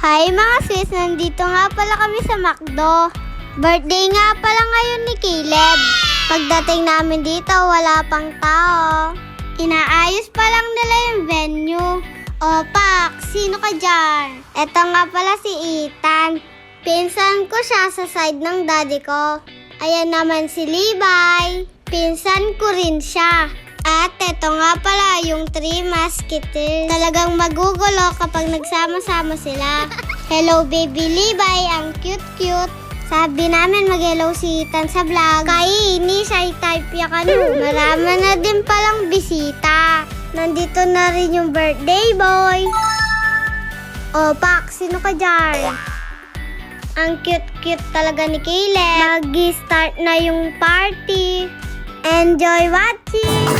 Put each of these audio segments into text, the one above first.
Hi mga sis, nandito nga pala kami sa McDo. Birthday nga pala ngayon ni Caleb. Pagdating namin dito, wala pang tao. Inaayos pa lang nila yung venue. O Pak, sino ka dyan? Eto nga pala si Ethan. Pinsan ko siya sa side ng daddy ko. Ayan naman si Levi. Pinsan ko rin siya. At eto nga pala yung 3 Musketeers. Talagang magugulo kapag nagsama-sama sila. Hello baby Levi, ang cute-cute. Sabi namin mag-hello si Ethan sa vlog. Kaini, shy type ya ka no. Marami na din palang bisita. Nandito na rin yung birthday boy. O Pak, sino ka dyan? Ang cute-cute talaga ni Caleb. Mag-start na yung party. Enjoy watching!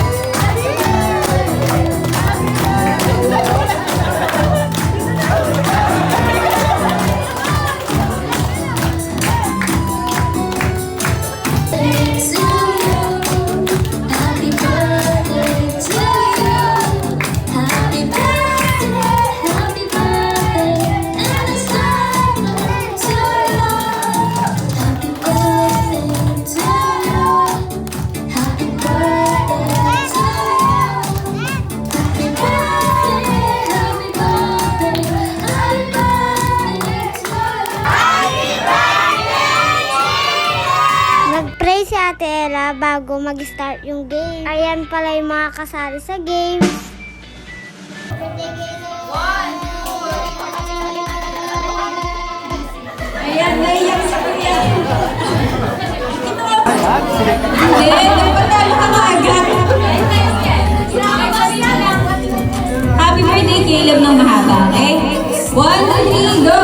Nag-pray si Ate Ella bago mag-start yung game. Ayan pala yung mga kasali sa game. Ayan, naiyak sa kuya. Hindi, nagpatalo ka na agad. Happy birthday, Caleb, ng mahaba, okay? 1, 2, 3, go!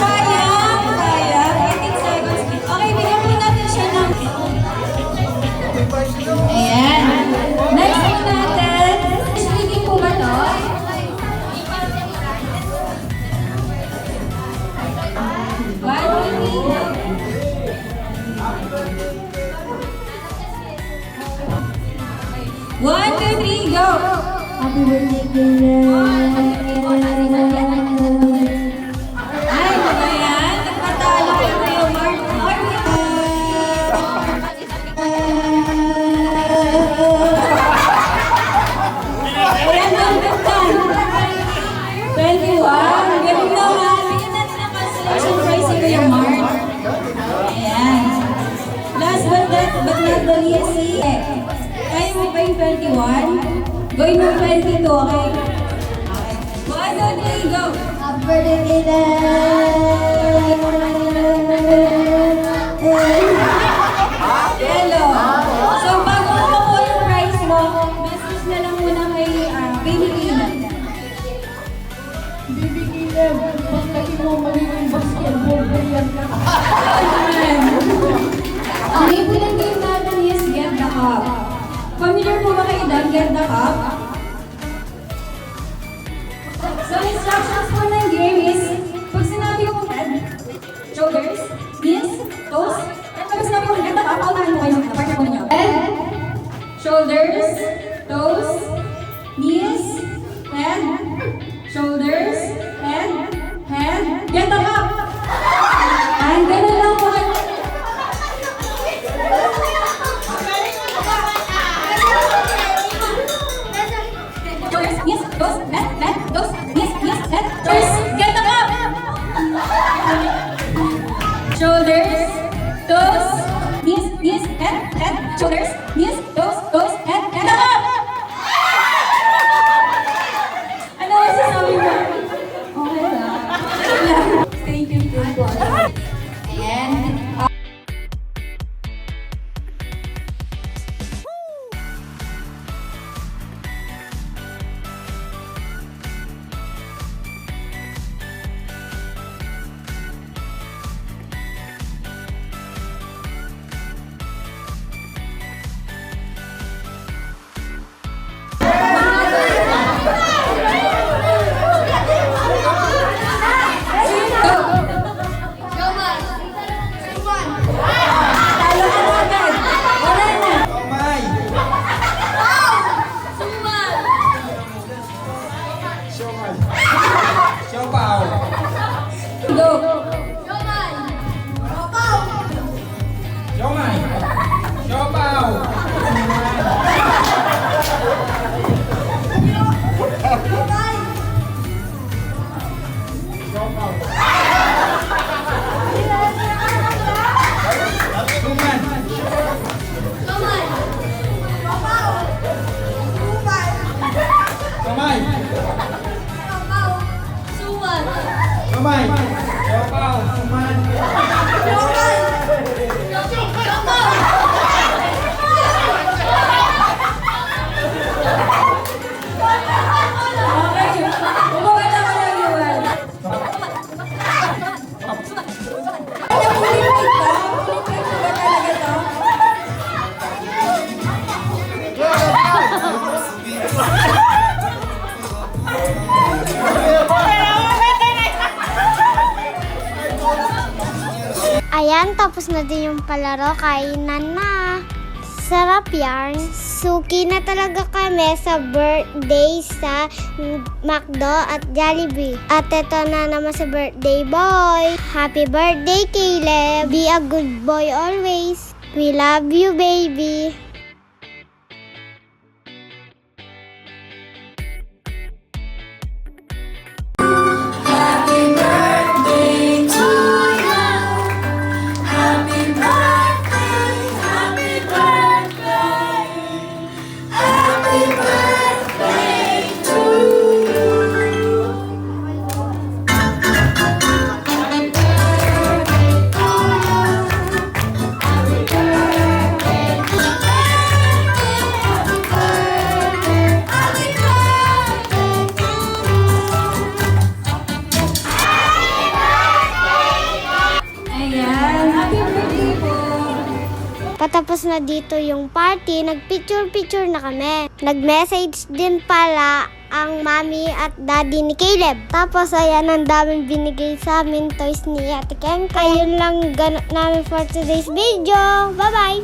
Sayang. 18 seconds. Okay, bigyan mo natin siya ng... Ayan. Next po natin. Speaking po ba to? One, two, three, go! Happy birthday, Caleb. Ay, ano yan? Nagpatalo kayo kayo, Mark. Ayan, nagpatan. 21. Galing naman. Bigyan natin ang consolation prize si Kuya Mark. Ayan. Last but not the least, kaya mo ba yung 21? Gawin mo 22, okay? Okay. 1, 2, 3, go! Happy birthday, hello! So, bago mo makuha yung prize mo, message na lang muna kay Baby Caleb. Baby Caleb, pagdating mo magiging basketball player ka. Ang name po ng game natin is Get the Cup. Familiar po ba kayo doon, Get the Cup? So, instructions po ng game is, pag sinabi ko head, shoulders, knees, toes, at pag sinabi ko Get the Cup, paunahin mo kayo na partner po ninyo. Head, shoulders, toes, knees, head, shoulders, head, Get the Cup! And ganun lang po kayo. Yes, dos, head, dos, yes, head, first, get the cup! Shoulders, toes, knees, head, shoulders, knees, toes, head, get the cup! tapos na din yung palaro, kainan na. Sarap yarn. Suki na talaga kami sa birthday sa McDo at Jollibee. At ito na naman sa birthday boy. Happy birthday, Caleb. Be a good boy always. We love you, baby. Ayan, happy birthday po. Patapos na dito yung party, nagpicture-picture na kami. Nag-message din pala ang mami at daddy ni Caleb. Tapos ayan, ang daming binigay sa amin toys ni Ate Kenka. Ayun lang ganap namin for today's video. Bye-bye!